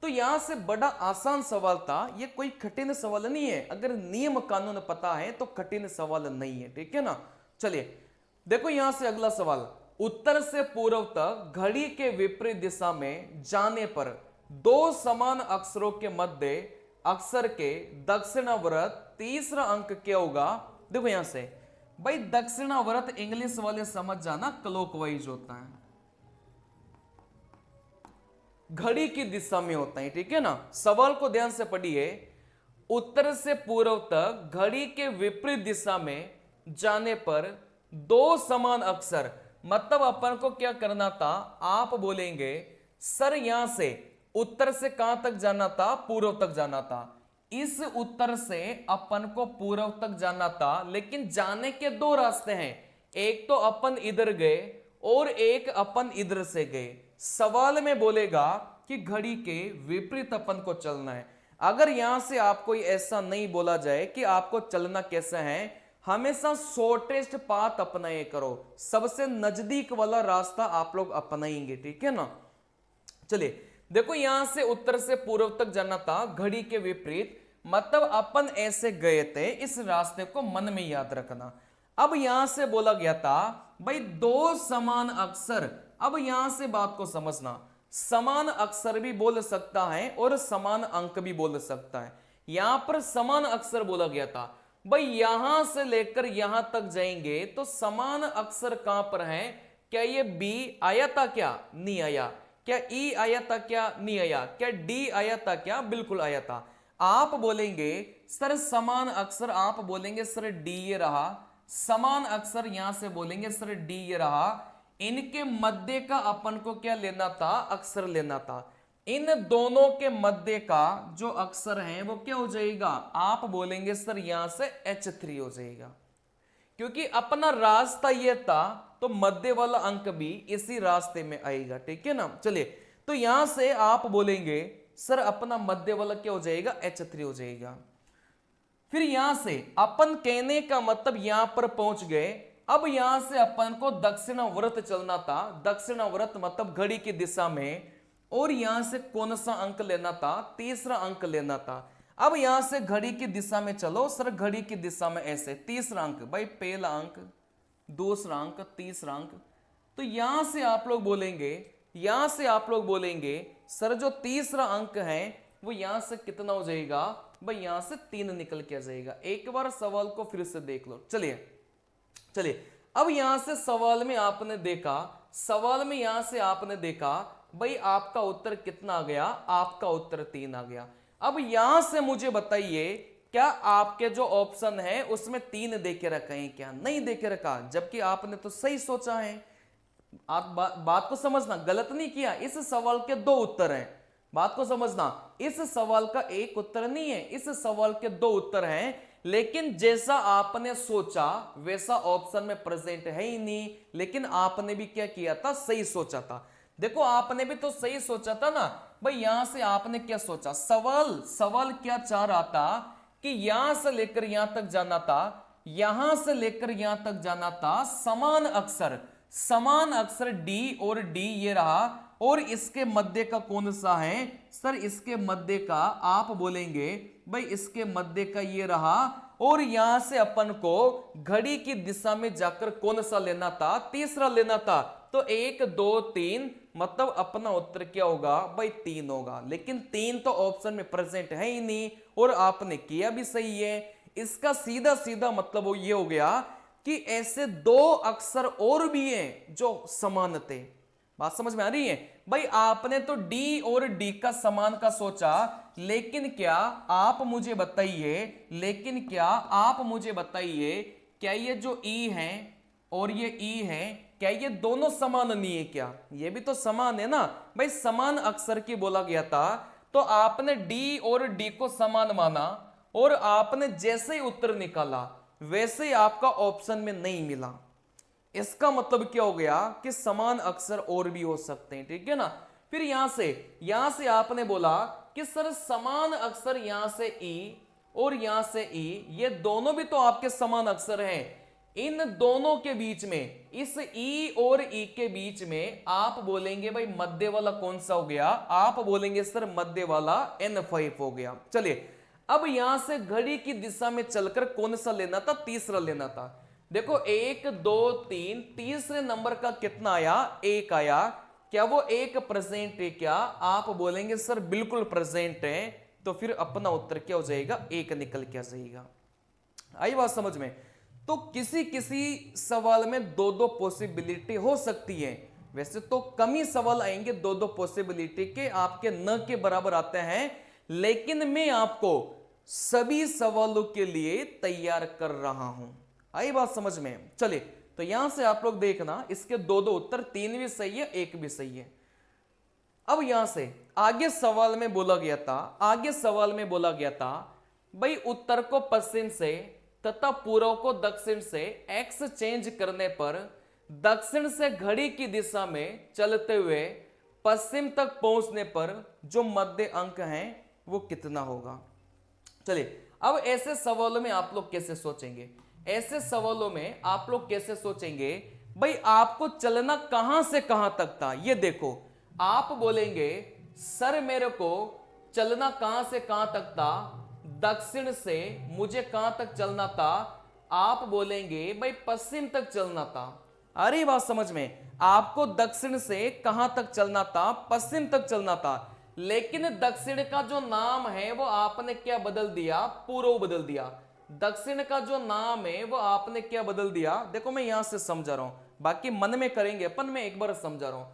तो यहां से बड़ा आसान सवाल था, ये कोई कठिन सवाल नहीं है। अगर नियम कानून पता है तो कठिन सवाल नहीं है, ठीक है ना। चलिए देखो यहां से अगला सवाल, उत्तर से पूर्व तक घड़ी के विपरीत दिशा में जाने पर दो समान अक्षरों के मध्य अक्षर के दक्षिणावर्त तीसरा अंक क्या होगा। देखो यहां से भाई दक्षिणावर्त इंग्लिश वाले समझ जाना, क्लॉकवाइज होता है, घड़ी की दिशा में होता है, ठीक है ना। सवाल को ध्यान से पढ़िए, उत्तर से पूर्व तक घड़ी के विपरीत दिशा में जाने पर दो समान अक्षर, मतलब अपन को क्या करना था, आप बोलेंगे सर यहां से उत्तर से कहां तक जाना था, पूर्व तक जाना था। इस उत्तर से अपन को पूर्व तक जाना था, लेकिन जाने के दो रास्ते हैं, एक तो अपन इधर गए और एक अपन इधर से गए। सवाल में बोलेगा कि घड़ी के विपरीत अपन को चलना है। अगर यहां से आपको ऐसा नहीं बोला जाए कि आपको चलना कैसा है, हमेशा शॉर्टेस्ट पाथ अपनाए करो, सबसे नजदीक वाला रास्ता आप लोग अपनाएंगे, ठीक है ना। चलिए देखो यहां से उत्तर से पूर्व तक जाना था घड़ी के विपरीत, मतलब अपन ऐसे गए थे, इस रास्ते को मन में याद रखना। अब यहां से बोला गया था भाई दो समान अक्षर। अब यहां से बात को समझना, समान अक्षर भी बोल सकता है और समान अंक भी बोल सकता है। यहां पर समान अक्षर बोला गया था, भाई यहां से लेकर यहां तक जाएंगे तो समान अक्षर कहां पर है, क्या ये बी आया था, क्या नहीं आया, क्या ई आया था, क्या नहीं आया, क्या डी आया था, क्या बिल्कुल आया था। आप बोलेंगे सर समान अक्षर, आप बोलेंगे सर डी ये रहा, समान अक्षर यहां से बोलेंगे सर डी ये रहा। इनके मध्य का अपन को क्या लेना था, अक्षर लेना था। इन दोनों के मध्य का जो अक्षर है वो क्या हो जाएगा, आप बोलेंगे सर यहां से H3 हो जाएगा, क्योंकि अपना रास्ता ये था तो मध्य वाला अंक भी इसी रास्ते में आएगा, ठीक है ना। चलिए तो यहां से आप बोलेंगे सर अपना मध्य वाला क्या हो जाएगा, H3 हो जाएगा। फिर यहां से अपन कहने का मतलब यहां पर पहुंच गए। अब यहां से अपन को दक्षिणावर्त चलना था, दक्षिणावर्त मतलब घड़ी की दिशा में। और यहां से कौन सा अंक लेना था, तीसरा अंक लेना था। अब यहां से घड़ी की दिशा में चलो सर, घड़ी की दिशा में ऐसे, तीसरा अंक भाई, पहला अंक, दूसरा अंक, तीसरा अंक। तो यहां से आप लोग बोलेंगे, यहां से आप लोग बोलेंगे सर जो तीसरा अंक है वो यहां से कितना हो जाएगा भाई, यहां से 3 निकल के आ जाएगा। एक बार सवाल को फिर से देख लो। चलिए चलिए, अब यहां से सवाल में आपने देखा, सवाल में यहां से आपने देखा भाई आपका उत्तर कितना आ गया, आपका उत्तर 3 आ गया। अब यहां से मुझे बताइए क्या आपके जो ऑप्शन है उसमें 3 देके रखा है क्या, नहीं देके रखा, जबकि आपने तो सही सोचा है। आप बात को समझना, गलत नहीं किया। इस सवाल के 2 उत्तर हैं, बात को समझना, इस सवाल का एक उत्तर नहीं है, इस सवाल के 2 उत्तर हैं। लेकिन जैसा आपने सोचा वैसा ऑप्शन में प्रेजेंट है ही नहीं, लेकिन आपने भी क्या किया था, सही सोचा था। देखो आपने भी तो सही सोचा था ना भाई, यहां से आपने क्या सोचा, सवाल क्या चाह रहा था कि यहां से लेकर यहां तक जाना था, यहां से लेकर यहां तक जाना था, समान अक्षर डी और डी ये रहा, और इसके मध्य का कौन सा है सर, इसके मध्य का आप बोलेंगे भाई इसके मध्य का ये रहा, और यहां से अपन को घड़ी की दिशा में जाकर कौन सा लेना था, तीसरा लेना था। तो 1 2 3 मतलब अपना उत्तर क्या होगा भाई, 3 होगा। लेकिन 3 तो ऑप्शन में प्रेजेंट है ही नहीं, और आपने किया भी सही है। इसका सीधा सीधा मतलब वो ये हो गया कि ऐसे 2 अक्षर और भी हैं जो समान थे। बात समझ में आ रही है भाई, आपने तो डी और डी का समान का सोचा, लेकिन क्या आप मुझे बताइए, लेकिन क्या आप मुझे बताइए क्या ये जो ई है और ये ई है, क्या ये दोनों समान नहीं है क्या, ये भी तो समान है ना भाई, समान अक्षर की बोला गया था। तो आपने डी और डी को समान माना, और आपने जैसे ही उत्तर निकाला वैसे ही आपका ऑप्शन में नहीं मिला। इसका मतलब क्या हो गया कि समान अक्षर और भी हो सकते हैं, ठीक है ना। फिर यहां से आपने बोला कि सर समान अक्षर यहां से ई और यहां से ई, ये दोनों भी तो आपके समान अक्षर हैं। इन दोनों के बीच में, इस ई और ई के बीच में आप बोलेंगे भाई मध्य वाला कौन सा हो गया, आप बोलेंगे सर मध्य वाला N5 हो गया। चलिए अब यहां से घड़ी की दिशा में चलकर कौन सा लेना था, तीसरा लेना था। देखो 1 2 3, तीसरे नंबर का कितना आया, 1 आया। क्या वो 1 प्रेजेंट है क्या, आप बोलेंगे सर बिल्कुल प्रेजेंट है। तो फिर अपना उत्तर क्या हो जाएगा, 1 निकल के आ जाएगा। आई बात समझ में। तो किसी किसी सवाल में 2 पॉसिबिलिटी हो सकती है, वैसे तो कम ही सवाल आएंगे 2 पॉसिबिलिटी के, आपके न के बराबर आते हैं। लेकिन मैं आपको सभी सवालों के लिए तैयार कर रहा हूं। आई बात समझ में। चलिए तो यहां से आप लोग देखना, इसके 2 उत्तर, 3 भी सही है, 1 भी सही है। अब यहां से आगे सवाल में बोला गया था, आगे सवाल में बोला गया था भाई उत्तर को पश्चिम से तथा पूर्व को दक्षिण से एक्स चेंज करने पर दक्षिण से घड़ी की दिशा में चलते हुए पश्चिम तक पहुंचने पर जो मध्य अंक है वो कितना होगा। चलिए अब ऐसे सवालों में आप लोग कैसे सोचेंगे, ऐसे सवालों में आप लोग कैसे सोचेंगे भाई, आपको चलना कहां से कहां तक था। ये देखो आप बोलेंगे सर मेरे को चलना कहां से कहां तक था, दक्षिण से मुझे कहां तक चलना था, आप बोलेंगे भाई पश्चिम तक चलना था। अरे बात समझ में, आपको दक्षिण से कहां तक चलना था, पश्चिम तक चलना था। लेकिन दक्षिण का जो नाम है वो आपने क्या बदल दिया, पूर्व बदल दिया। दक्षिण का जो नाम है वो आपने क्या बदल दिया, देखो मैं यहां से समझा रहा हूं, बाकी मन में करेंगे अपन, मैं एक बार समझा रहा हूं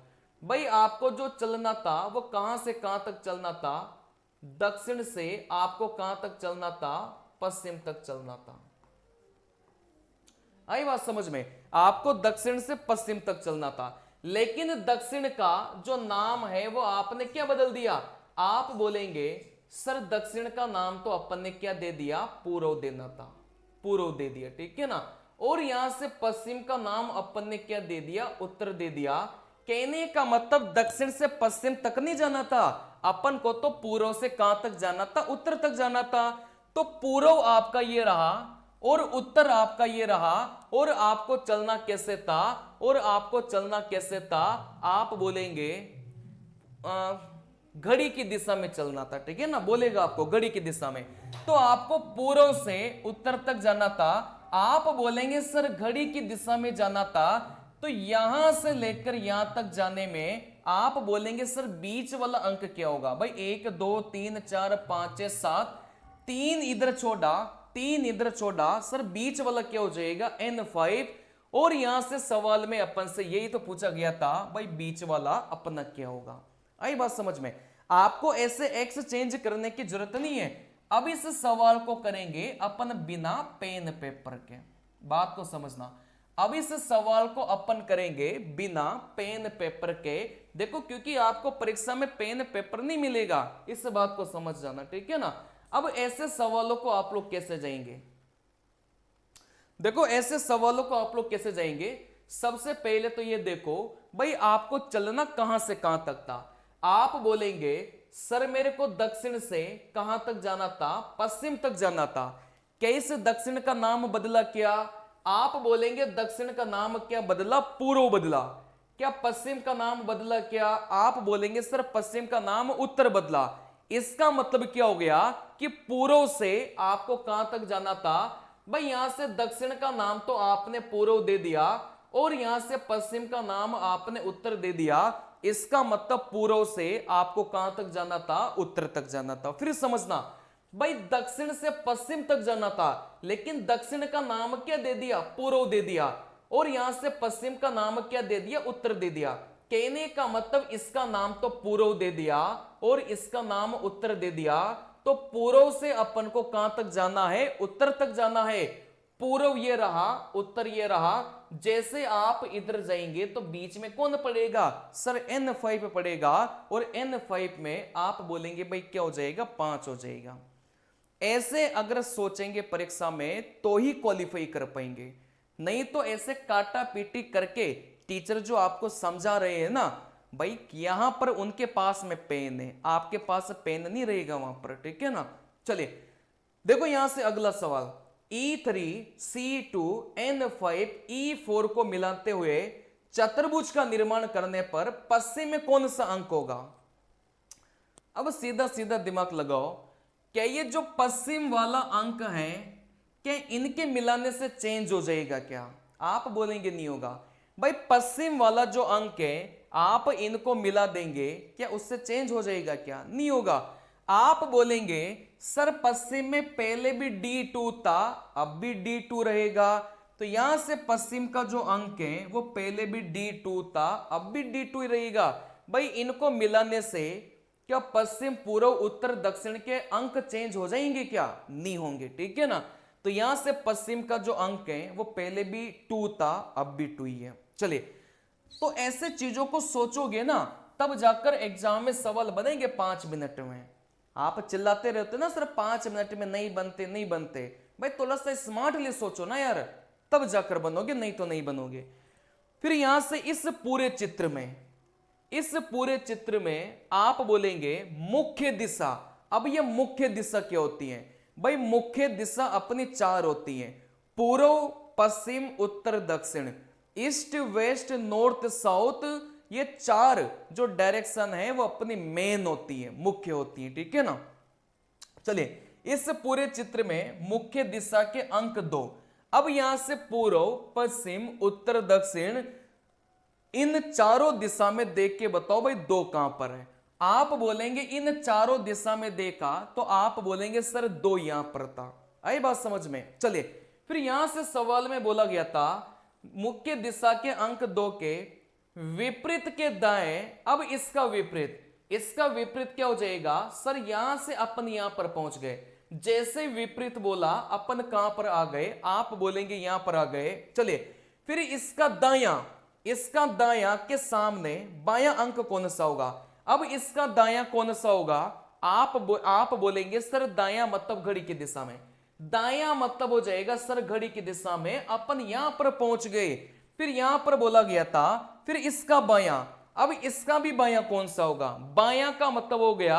भाई। आपको जो चलना था वो कहां से कहां तक चलना था, दक्षिण से आपको कहां तक चलना था, पश्चिम तक चलना था। आई बात समझ में, आपको दक्षिण से पश्चिम तक चलना था। लेकिन दक्षिण का जो नाम है वो आपने क्या बदल दिया, आप बोलेंगे सर दक्षिण का नाम तो अपन ने क्या दे दिया, पूर्व देना था, पूर्व दे दिया, ठीक है ना। और यहां से पश्चिम का नाम अपन ने क्या दे दिया, उत्तर दे दिया। कहने का मतलब दक्षिण से पश्चिम तक नहीं जाना था, अपन को तो पूर्व से कहां तक जाना था, उत्तर तक जाना था। तो पूर्व आपका ये रहा और उत्तर आपका ये रहा, और आपको चलना कैसे था, और आपको चलना कैसे था, आप बोलेंगे घड़ी की दिशा में चलना था, ठीक है ना, बोलेगा आपको घड़ी की दिशा में, तो आपको पूर्व से उत्तर तक जाना था। आप बोलेंगे सर घड़ी की दिशा में जाना था, तो यहां से लेकर यहां तक जाने में आप बोलेंगे सर बीच वाला अंक क्या होगा भाई, 1 2 3 4 5 6 7, 3 इधर छोड़ा 3 इधर छोड़ा, सर बीच वाला क्या हो जाएगा N5। और यहां से सवाल में अपन से यही तो पूछा गया था भाई बीच वाला अपना क्या होगा। आई बात समझ में? आपको ऐसे एक्स चेंज करने की जरूरत नहीं है। अब इस सवाल को करेंगे अपन बिना पेन पेपर के, बात को समझना। अब इस सवाल को अपन करेंगे बिना पेन पेपर के। देखो क्योंकि आपको परीक्षा में पेन पेपर नहीं मिलेगा, इस बात को समझ जाना, ठीक है ना। अब ऐसे सवालों को आप लोग कैसे जाएंगे, देखो ऐसे सवालों को आप लोग कैसे जाएंगे। सबसे पहले तो ये देखो भाई आपको चलना कहां से कहां तक था। आप बोलेंगे सर मेरे को दक्षिण से कहां तक जाना था, पश्चिम तक जाना था। क्या इस दक्षिण का नाम बदला क्या? आप बोलेंगे दक्षिण का नाम क्या बदला, पूर्व बदला। क्या पश्चिम का नाम बदला क्या? आप बोलेंगे सर पश्चिम का नाम उत्तर बदला। इसका मतलब क्या हो गया कि पूर्व से आपको कहां तक जाना था भाई, यहां से दक्षिण का नाम तो आपने पूर्व दे दिया और यहां से पश्चिम का नाम आपने उत्तर दे दिया। इसका मतलब पूर्व से आपको कहां तक जाना था, उत्तर तक जाना था। फिर समझना भाई दक्षिण से पश्चिम तक जाना था, लेकिन दक्षिण का नाम क्या दे दिया, पूर्व दे दिया, और यहां से पश्चिम का नाम क्या दे दिया, उत्तर दे दिया। कहने का मतलब इसका नाम तो पूर्व दे दिया और इसका नाम उत्तर दे दिया, तो पूर्व से अपन को कहां तक जाना है, उत्तर तक जाना है। पूर्व ये रहा, उत्तर ये रहा। जैसे आप इधर जाएंगे तो बीच में कौन पड़ेगा, सर N5 पड़ेगा, और N5 में आप बोलेंगे भाई क्या हो जाएगा, 5 हो जाएगा। ऐसे अगर सोचेंगे परीक्षा में तो ही क्वालिफाई कर पाएंगे, नहीं तो ऐसे काटा पीटी करके टीचर जो आपको समझा रहे हैं ना भाई, यहां पर उनके पास में पेन है, आपके पास पेन नहीं रहेगा वहां पर, ठीक है ना। चलिए देखो यहां से अगला सवाल, E3 C2 N5 E4 को मिलाते हुए चतुर्भुज का निर्माण करने पर पश्चिम में कौन सा अंक होगा। अब सीधा सीधा दिमाग लगाओ, क्या ये जो पश्चिम वाला अंक है क्या इनके मिलाने से चेंज हो जाएगा क्या? आप बोलेंगे नहीं होगा भाई, पश्चिम वाला जो अंक है आप इनको मिला देंगे क्या उससे चेंज हो जाएगा क्या? नहीं होगा। आप बोलेंगे सर पश्चिम में पहले भी D2 था, अब भी D2 रहेगा, तो यहां से पश्चिम का जो अंक है वो पहले भी D2 था, अब भी D2 ही रहेगा। भाई इनको मिलाने से क्या पश्चिम पूर्व उत्तर दक्षिण के अंक चेंज हो जाएंगे क्या? नहीं होंगे, ठीक है ना। तो यहां से पश्चिम का जो अंक है वो पहले भी 2 था, अब भी 2 ही है। चलिए तो ऐसे चीजों को सोचोगे ना तब जाकर एग्जाम में सवाल बनेंगे 5 मिनट में। आप चिल्लाते रहते ना सर 5 मिनट में नहीं बनते नहीं बनते, भाई थोड़ा सा स्मार्टली सोचो ना यार, तब जाकर बनोगे, नहीं तो नहीं बनोगे। फिर यहां से इस पूरे चित्र में आप बोलेंगे मुख्य दिशा। अब ये मुख्य दिशा क्या होती है भाई, मुख्य दिशा अपनी 4 होती है, पूर्व पश्चिम उत्तर दक्षिण, ईस्ट वेस्ट नॉर्थ साउथ। ये 4 जो डायरेक्शन है वो अपनी मेन होती है, मुख्य होती है, ठीक है ना। चलिए इस पूरे चित्र में मुख्य दिशा के अंक 2। अब यहां से पूर्व पश्चिम उत्तर दक्षिण इन चारों दिशा में देख के बताओ भाई 2 कहां पर है। आप बोलेंगे इन चारों दिशा में देखा तो आप बोलेंगे सर 2 यहां पर था। आई बात समझ में? चलिए फिर यहां से सवाल में बोला गया था मुख्य दिशा के अंक 2 के विपरीत के दाएं। अब इसका विपरीत क्या हो जाएगा सर, यहां से अपन यहां पर पहुंच गए, जैसे विपरीत बोला अपन कहां पर आ गए, आप बोलेंगे यहां पर आ गए। चलिए फिर इसका दायां के सामने बायां अंक कौन सा होगा। अब इसका दायां कौन सा होगा, आप बोलेंगे सर दायां मतलब घड़ी की दिशा में, दायां मतलब हो जाएगा सर घड़ी की दिशा में, अपन यहां पर पहुंच गए। फिर यहां पर बोला गया था फिर इसका बायां, अब इसका भी बायां कौन सा होगा, बायां का मतलब हो गया,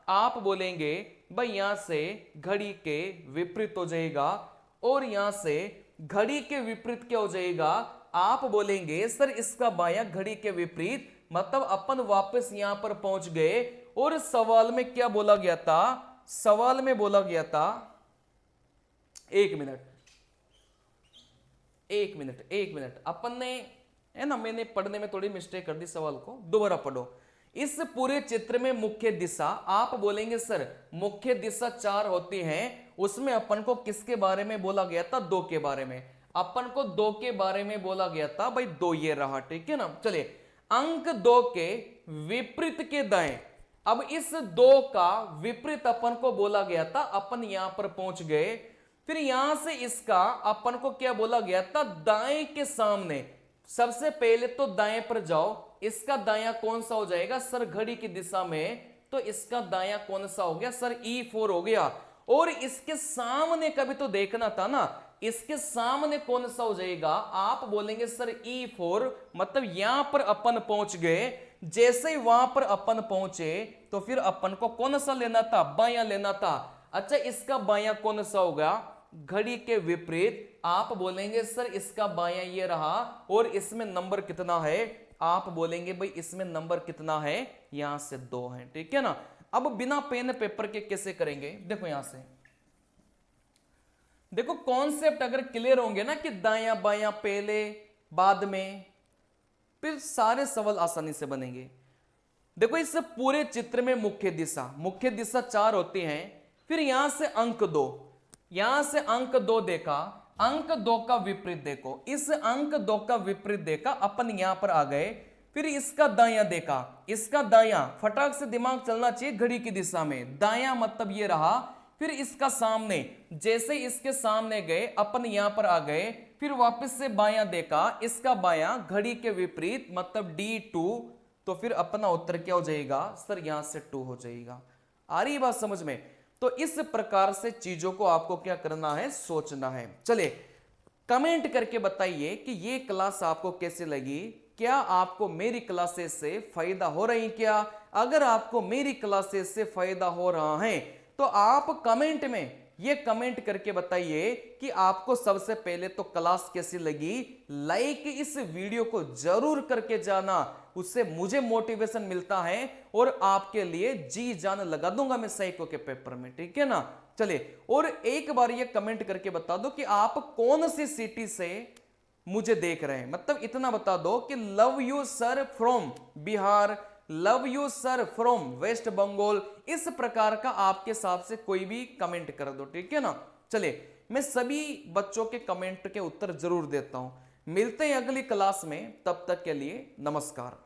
आप बोलेंगे भाई यहां से घड़ी के विपरीत हो जाएगा, और यहां से घड़ी के विपरीत क्या हो जाएगा, आप बोलेंगे सर इसका बायां घड़ी के विपरीत मतलब अपन वापस यहां पर पहुंच गए और सवाल में क्या बोला गया था, सवाल में बोला गया था, एक मिनट अपन ने, है ना, मैंने पढ़ने में थोड़ी मिस्टेक कर दी, सवाल को दोबारा पढ़ो। इस पूरे चित्र में मुख्य दिशा, आप बोलेंगे सर मुख्य दिशा 4 होती हैं, उसमें अपन को किसके बारे में बोला गया था, 2 के बारे में, अपन को 2 के बारे में बोला गया था भाई, 2 ये रहा, ठीक है ना। चलिए अंक 2 के विपरीत के दाएं, अब इस 2 का विपरीत अपन को बोला गया था, अपन यहां पर पहुंच गए, फिर यहां से इसका अपन को क्या बोला गया था, दाएं के सामने, सबसे पहले तो दाएं पर जाओ, इसका दायां कौन सा हो जाएगा सर, घड़ी की दिशा में, तो इसका दायां कौन सा हो गया सर, E4 हो गया, और इसके सामने का भी तो देखना था ना, इसके सामने कौन सा हो जाएगा, आप बोलेंगे सर E4, मतलब यहां पर अपन पहुंच गए, जैसे ही वहां पर अपन पहुंचे तो फिर अपन को कौन सा लेना था, बायां लेना था। अच्छा इसका बायां कौन सा होगा, घड़ी के विपरीत, आप बोलेंगे सर इसका बायां ये रहा, और इसमें नंबर कितना है, आप बोलेंगे भाई इसमें नंबर कितना है, यहां से 2 है, ठीक है ना। अब बिना पेन पेपर के कैसे करेंगे, देखो यहां से, देखो कॉन्सेप्ट अगर क्लियर होंगे ना कि दायां बायां पहले बाद में, फिर सारे सवाल आसानी से बनेंगे। देखो इस पूरे चित्र में मुख्य दिशा 4 होती हैं, फिर यहां से अंक 2, यहां से अंक 2 देखा, अंक 2 का विपरीत देखो, इस अंक 2 का विपरीत देखा, अपन यहां पर आ गए, फिर इसका दायां देखा, इसका दायां, फटाक से दिमाग चलना चाहिए घड़ी की दिशा में, दायां मतलब ये रहा, फिर इसका सामने, जैसे इसके सामने गए अपन यहां पर आ गए, फिर वापस से बायां देखा, इसका बायां घड़ी के विपरीत मतलब D2, तो फिर अपना उत्तर क्या हो जाएगा सर, यहां से 2 हो जाएगा। आ रही बात समझ में। तो इस प्रकार से चीजों को आपको क्या करना है, सोचना है। चलिए कमेंट करके बताइए कि ये क्लास आपको कैसे लगी, क्या आपको मेरी क्लासेस से फायदा हो रही क्या। अगर आपको मेरी क्लासेस से फायदा हो रहा है तो आप कमेंट में ये कमेंट करके बताइए कि आपको सबसे पहले तो क्लास कैसी लगी, लाइक इस वीडियो को जरूर करके जाना, उससे मुझे मोटिवेशन मिलता है और आपके लिए जी जान लगा दूंगा मैं साइको के पेपर में, ठीक है ना। चलिए और एक बार ये कमेंट करके बता दो कि आप कौन सी सिटी से मुझे देख रहे हैं, मतलब इतना बता दो कि love you sir from Bihar, love you sir from West Bengal, इस प्रकार का आपके हिसाब से कोई भी कमेंट कर दो, ठीक है ना। चलिए मैं सभी बच्चों के कमेंट के उत्तर जरूर देता हूं। मिलते हैं अगली क्लास में, तब तक के लिए नमस्कार।